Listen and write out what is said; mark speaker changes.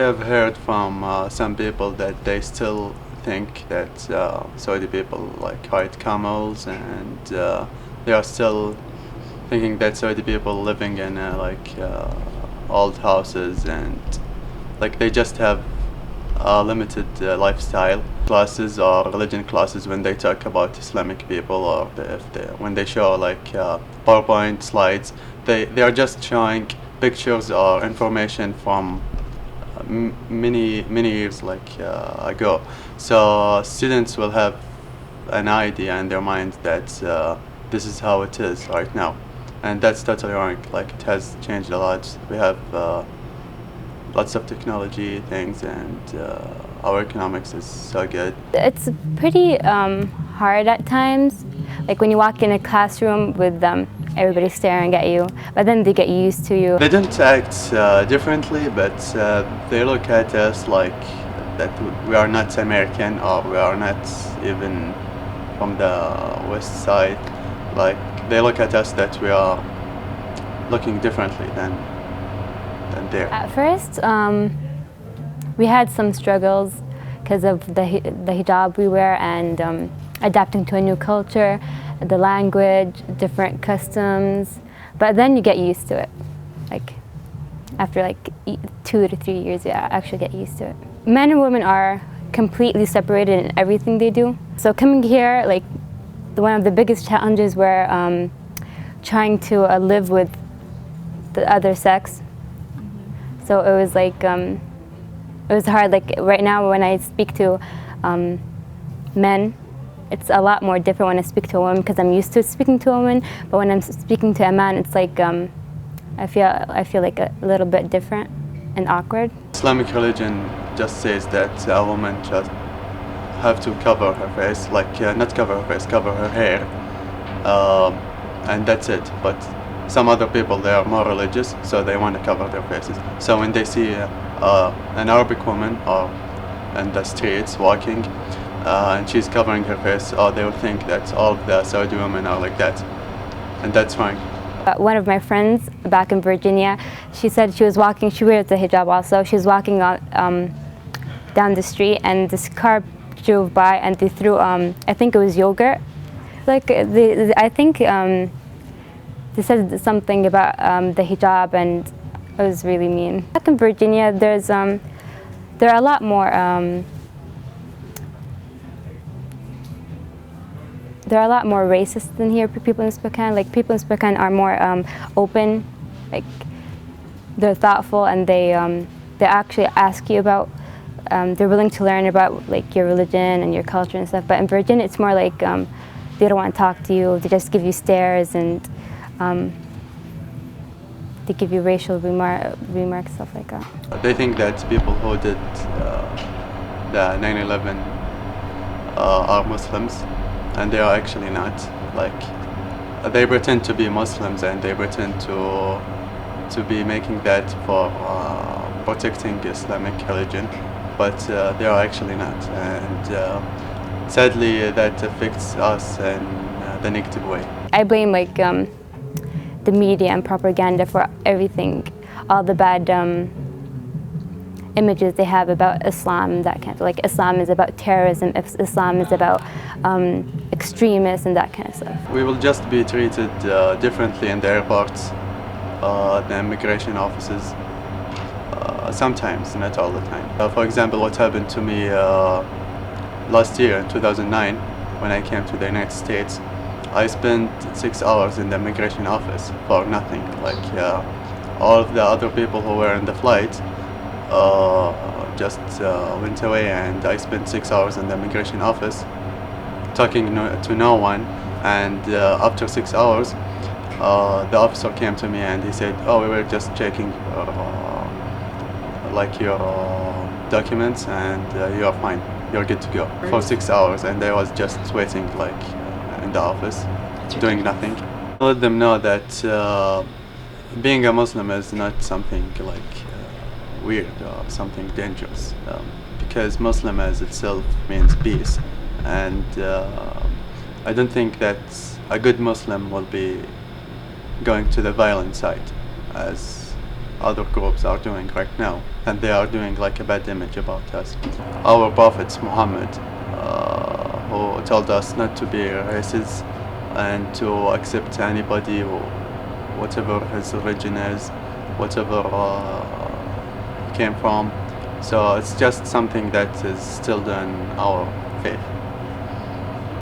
Speaker 1: I've heard from some people that they still think that Saudi people like ride camels, and they are still thinking that Saudi people living in old houses, and like they just have a limited lifestyle. Classes or religion classes, when they talk about Islamic people, or when they show PowerPoint slides, they are just showing pictures or information from many years ago. So students will have an idea in their mind that this is how it is right now, and that's totally wrong. Like, it has changed a lot. We have lots of technology things, and our economics is so good.
Speaker 2: It's pretty hard at times, like when you walk in a classroom with everybody staring at you, but then they get used to you.
Speaker 1: They don't act differently, but they look at us like that we are not American, or we are not even from the west side. Like, they look at us that we are looking differently than there.
Speaker 2: At first, we had some struggles because of the hijab we wear, and adapting to a new culture, the language, different customs. But then you get used to it. Like, after 2 to 3 years, you actually get used to it. Men and women are completely separated in everything they do. So coming here, one of the biggest challenges were trying to live with the other sex. So it was it was hard. Like right now, when I speak to men, it's a lot more different when I speak to a woman, because I'm used to speaking to a woman. But when I'm speaking to a man, it's like I feel like a little bit different and awkward.
Speaker 1: Islamic religion just says that a woman just have to cover her face, not cover her face, cover her hair, and that's it. But some other people, they are more religious, so they want to cover their faces. So when they see an Arabic woman or in the streets walking, and she's covering her face, they will think that all of the Saudi women are like that, and that's wrong.
Speaker 2: One of my friends back in Virginia, she said she was walking, she wears the hijab also, she was walking down the street, and this car drove by and they threw, I think it was yogurt. I think they said something about the hijab, and it was really mean. Back in Virginia, there are a lot more racist than here. People in Spokane, people in Spokane are more open, they're thoughtful, and they actually ask you about. They're willing to learn about your religion and your culture and stuff. But in Virginia, it's more they don't want to talk to you. They just give you stares, and they give you racial remarks, stuff like that.
Speaker 1: They think that people who did the 9/11 are Muslims, and they are actually not. They pretend to be Muslims, and they pretend to be making that for protecting Islamic religion, but they are actually not. And sadly, that affects us in the negative way.
Speaker 2: I blame the media and propaganda for everything, all the bad images they have about Islam, that kind of Islam is about terrorism, Islam is about extremists and that kind of stuff.
Speaker 1: We will just be treated differently in the airports, the immigration offices, sometimes, not all the time. For example, what happened to me last year in 2009 when I came to the United States, I spent 6 hours in the immigration office for nothing. All of the other people who were in the flight just went away, and I spent 6 hours in the immigration office talking to no one. And after 6 hours, the officer came to me and he said, "Oh, we were just checking your documents, and you're fine. You're good to go." For 6 hours, and I was just waiting in the office, doing nothing. I let them know that being a Muslim is not something weird or something dangerous, because Muslim as itself means peace, and I don't think that a good Muslim will be going to the violent side, as other groups are doing right now, and they are doing like a bad image about us. Our Prophet Muhammad, who told us not to be racist and to accept anybody, whatever his origin is, whatever he came from. So it's just something that is still in our faith.